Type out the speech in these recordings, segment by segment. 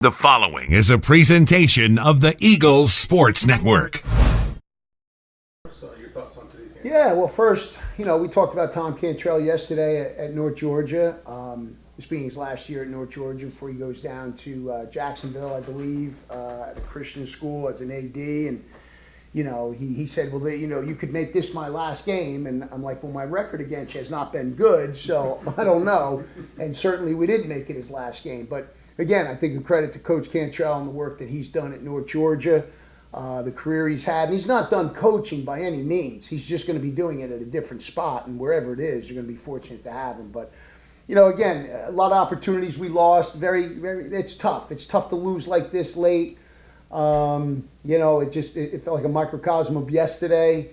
The following is a presentation of the Eagles Sports Network. So your thoughts on today's game? Yeah, well, first, we talked about Tom Cantrell yesterday at North Georgia. This being his last year at North Georgia before he goes down to Jacksonville, I believe, at a Christian school as an AD. And, he said, well, you could make this my last game. And I'm like, well, my record against you has not been good, so I don't know. And certainly we didn't make it his last game. But, again, I think a credit to Coach Cantrell and the work that he's done at North Georgia. The career he's had. And he's not done coaching by any means. He's just going to be doing it at a different spot. And wherever it is, you're going to be fortunate to have him. But, again, a lot of opportunities we lost. It's tough. It's tough to lose like this late. It felt like a microcosm of yesterday.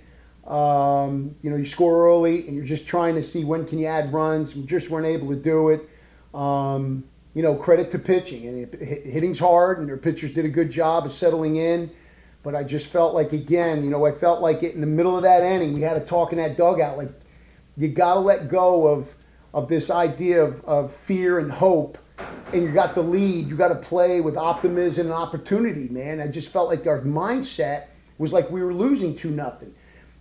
You score early and you're just trying to see when can you add runs. We just weren't able to do it. Credit to pitching. And hitting's hard and their pitchers did a good job of settling in. But I just felt like, again, I felt like in the middle of that inning, we had a talk in that dugout. Like, you got to let go of this idea of fear and hope. And you got the lead. You got to play with optimism and opportunity, man. I just felt like our mindset was like we were losing 2-0.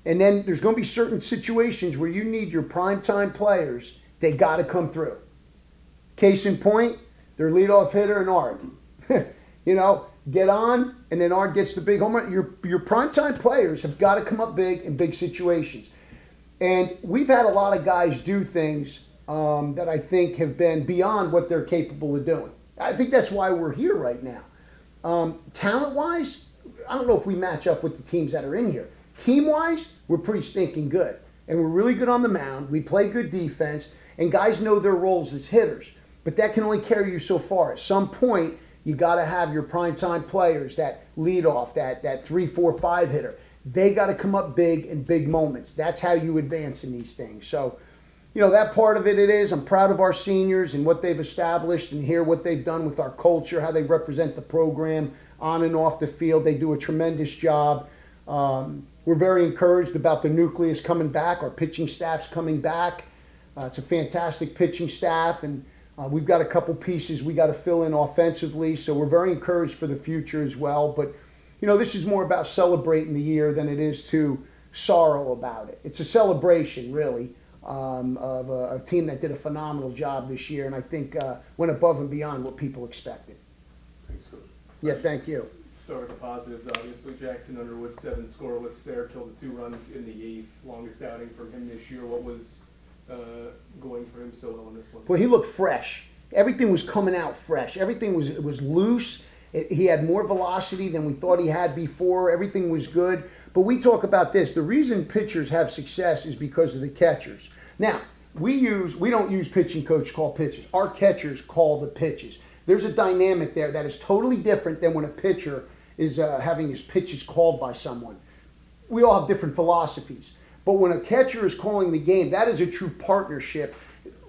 And then there's going to be certain situations where you need your primetime players. They got to come through. Case in point, their leadoff hitter and Art. Get on, and then Art gets the big home run. Your primetime players have got to come up big in big situations. And we've had a lot of guys do things that I think have been beyond what they're capable of doing. I think that's why we're here right now. Talent-wise, I don't know if we match up with the teams that are in here. Team-wise, we're pretty stinking good. And we're really good on the mound. We play good defense, and guys know their roles as hitters. But that can only carry you so far. At some point, you got to have your primetime players that lead off, that 3, 4, 5 hitter. They got to come up big in big moments. That's how you advance in these things. So, that part of it is. I'm proud of our seniors and what they've established and hear what they've done with our culture, how they represent the program on and off the field. They do a tremendous job. We're very encouraged about the nucleus coming back. Our pitching staff's coming back. It's a fantastic pitching staff, and we've got a couple pieces we got to fill in offensively, so we're very encouraged for the future as well. But, this is more about celebrating the year than it is to sorrow about it. It's a celebration, really, of a team that did a phenomenal job this year, and I think went above and beyond what people expected. Thanks, Coach. Yeah, thank you. Start with the positives, obviously. Jackson Underwood, 7 scoreless there, killed the 2 runs in the 8th. Longest outing from him this year. What was going for him so well in this one? Well, he looked fresh. Everything was coming out fresh. Everything was loose. He had more velocity than we thought he had before. Everything was good. But we talk about this. The reason pitchers have success is because of the catchers. Now, we don't use pitching coach call pitches. Our catchers call the pitches. There's a dynamic there that is totally different than when a pitcher is having his pitches called by someone. We all have different philosophies. But when a catcher is calling the game, that is a true partnership.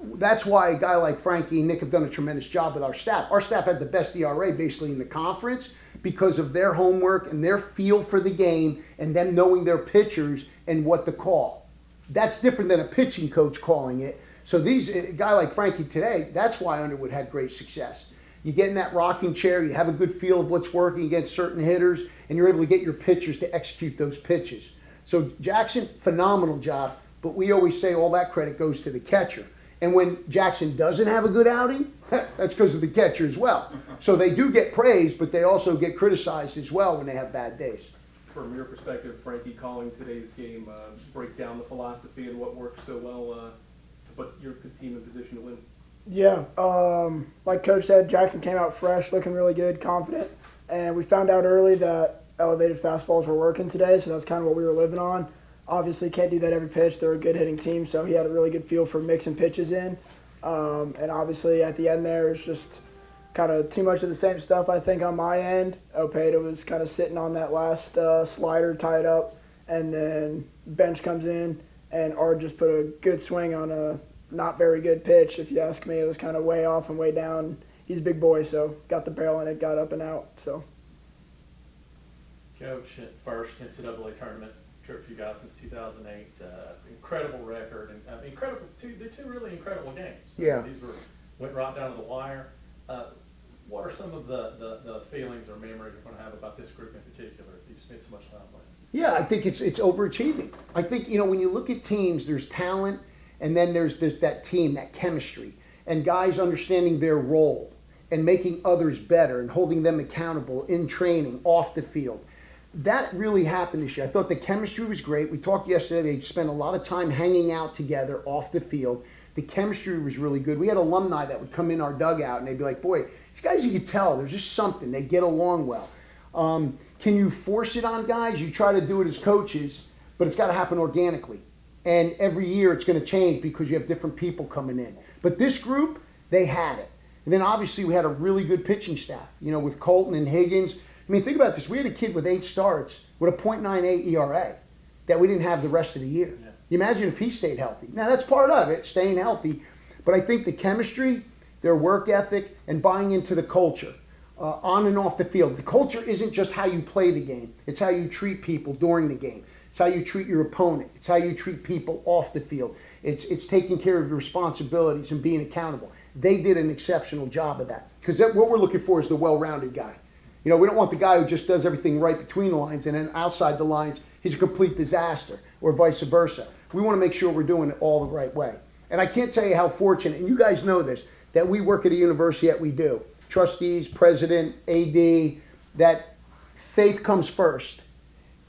That's why a guy like Frankie and Nick have done a tremendous job with our staff. Our staff had the best ERA basically in the conference because of their homework and their feel for the game and them knowing their pitchers and what to call. That's different than a pitching coach calling it. So a guy like Frankie today, that's why Underwood had great success. You get in that rocking chair, you have a good feel of what's working against certain hitters, and you're able to get your pitchers to execute those pitches. So Jackson, phenomenal job, but we always say all that credit goes to the catcher. And when Jackson doesn't have a good outing, that's because of the catcher as well. So they do get praised, but they also get criticized as well when they have bad days. From your perspective, Frankie, calling today's game, break down the philosophy and what worked so well to put your team in position to win. Yeah, like Coach said, Jackson came out fresh, looking really good, confident. And we found out early that elevated fastballs were working today, so that's kind of what we were living on. Obviously, can't do that every pitch. They're a good hitting team, so he had a really good feel for mixing pitches in. And obviously, at the end there, it's just kind of too much of the same stuff, I think, on my end. Opeda was kind of sitting on that last slider tied up, and then bench comes in, and Ard just put a good swing on a not very good pitch, if you ask me. It was kind of way off and way down. He's a big boy, so got the barrel in it, got up and out. So, Coach, at first NCAA tournament trip for you guys since 2008. Incredible record, and they're two really incredible games. Yeah. These went right down to the wire. What are some of the feelings or memories you're going to have about this group in particular that you've spent so much time with? Yeah, I think it's overachieving. I think, when you look at teams, there's talent, and then there's that team, that chemistry, and guys understanding their role and making others better and holding them accountable in training, off the field. That really happened this year. I thought the chemistry was great. We talked yesterday, they spent a lot of time hanging out together off the field. The chemistry was really good. We had alumni that would come in our dugout and they'd be like, boy, these guys, you could tell, there's just something. They get along well. Can you force it on guys? You try to do it as coaches, but it's got to happen organically. And every year it's going to change because you have different people coming in. But this group, they had it. And then obviously we had a really good pitching staff, with Colton and Higgins. I mean, think about this. We had a kid with 8 starts with a .98 ERA that we didn't have the rest of the year. Yeah. You imagine if he stayed healthy. Now, that's part of it, staying healthy. But I think the chemistry, their work ethic, and buying into the culture on and off the field. The culture isn't just how you play the game. It's how you treat people during the game. It's how you treat your opponent. It's how you treat people off the field. It's taking care of your responsibilities and being accountable. They did an exceptional job of that. Because what we're looking for is the well-rounded guy. We don't want the guy who just does everything right between the lines and then outside the lines, he's a complete disaster, or vice versa. We want to make sure we're doing it all the right way. And I can't tell you how fortunate, and you guys know this, that we work at a university that we do. Trustees, president, AD, that faith comes first,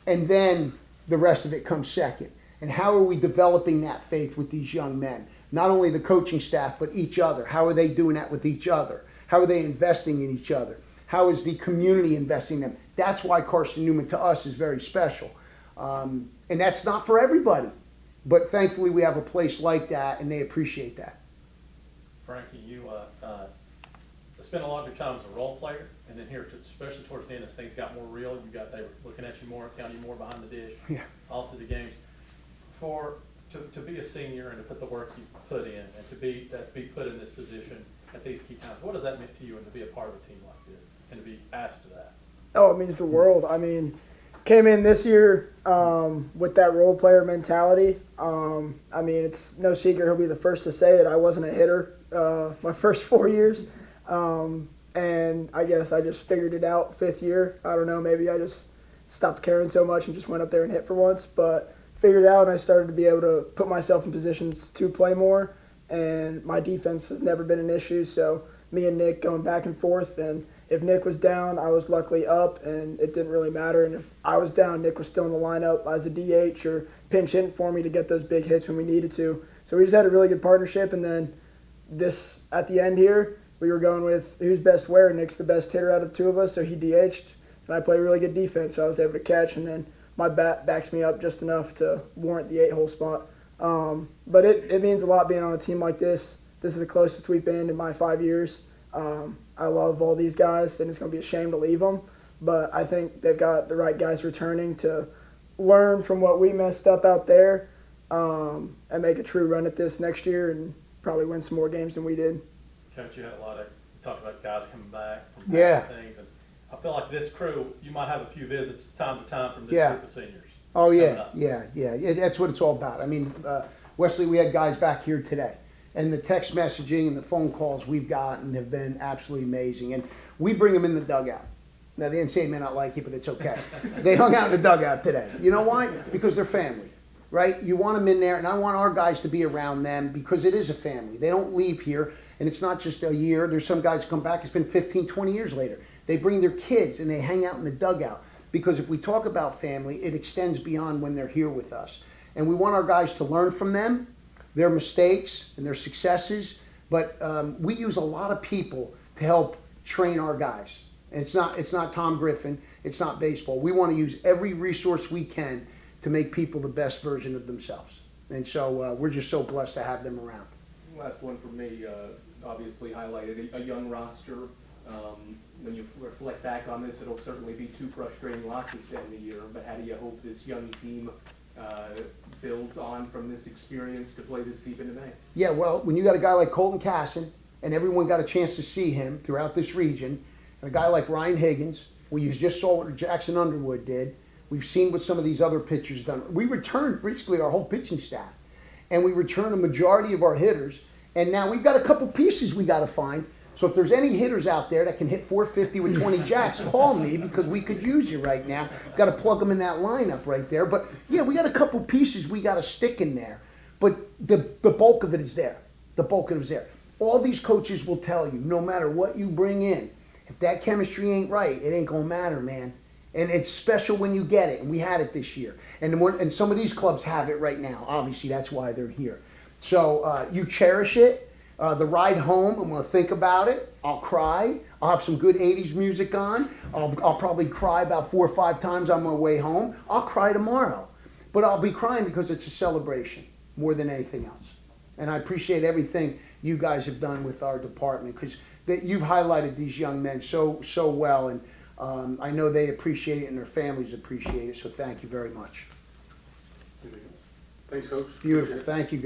and then the rest of it comes second. And how are we developing that faith with these young men? Not only the coaching staff, but each other. How are they doing that with each other? How are they investing in each other? How is the community investing in them? That's why Carson-Newman to us is very special. And that's not for everybody. But thankfully we have a place like that, and they appreciate that. Frankie, you spent a lot of your time as a role player, and then here, especially towards the end, as things got more real, they were looking at you more, counting you more behind the dish, all through the games. To be a senior and to put the work you put in, and to be put in this position at these key times, what does that mean to you, and to be a part of a team like this, and to be asked to that? Oh, it means the world. I mean, came in this year with that role player mentality. I mean, it's no secret, he'll be the first to say it. I wasn't a hitter my first 4 years. And I guess I just figured it out 5th year. I don't know, maybe I just stopped caring so much and just went up there and hit for once. But figured it out, and I started to be able to put myself in positions to play more. And my defense has never been an issue, so me and Nick going back and forth. And if Nick was down, I was luckily up, and it didn't really matter. And if I was down, Nick was still in the lineup as a DH or pinch hitting for me to get those big hits when we needed to. So we just had a really good partnership. And then this, at the end here, we were going with who's best where. Nick's the best hitter out of the two of us, so he DH'd. And I played really good defense, so I was able to catch. And then my bat backs me up just enough to warrant the 8-hole spot. But it means a lot being on a team like this. This is the closest we've been in my 5 years. I love all these guys, and it's going to be a shame to leave them. But I think they've got the right guys returning to learn from what we messed up out there and make a true run at this next year and probably win some more games than we did. Coach, you had a lot of talk about guys coming back from things, and I feel like this crew, you might have a few visits time to time from this group of seniors. Oh yeah. That's what it's all about. I mean, Wesley, we had guys back here today, and the text messaging and the phone calls we've gotten have been absolutely amazing. And we bring them in the dugout. Now the NCAA may not like it, but it's okay. They hung out in the dugout today. You know why? Because they're family, right? You want them in there, and I want our guys to be around them because it is a family. They don't leave here. And it's not just a year. There's some guys who come back, it's been 15, 20 years later. They bring their kids and they hang out in the dugout. Because if we talk about family, it extends beyond when they're here with us. And we want our guys to learn from them, their mistakes and their successes. But we use a lot of people to help train our guys. And it's not Tom Griffin. It's not baseball. We want to use every resource we can to make people the best version of themselves. And so we're just so blessed to have them around. Last one for me, obviously highlighted a young roster. When you reflect back on this, it'll certainly be 2 frustrating losses to end the year, but how do you hope this young team builds on from this experience to play this deep into May? Yeah, well, when you got a guy like Colton Casson, and everyone got a chance to see him throughout this region, and a guy like Ryan Higgins, well, you just saw what Jackson Underwood did. We've seen what some of these other pitchers done. We returned basically our whole pitching staff, and we returned a majority of our hitters. And now we've got a couple pieces we got to find So if there's any hitters out there that can hit 450 with 20 jacks, call me because we could use you right now. Got to plug them in that lineup right there. But yeah, we got a couple pieces we got to stick in there. But the bulk of it is there. The bulk of it is there. All these coaches will tell you, no matter what you bring in, if that chemistry ain't right, it ain't gonna matter, man. And it's special when you get it, and we had it this year. And some of these clubs have it right now. Obviously, that's why they're here. So you cherish it. The ride home, I'm gonna think about it. I'll cry. I'll have some good 80s music on. I'll probably cry about 4 or 5 times on my way home. I'll cry tomorrow. But I'll be crying because it's a celebration more than anything else. And I appreciate everything you guys have done with our department because you've highlighted these young men so well. And I know they appreciate it and their families appreciate it. So thank you very much. Thanks, Coach. Beautiful. Thank you.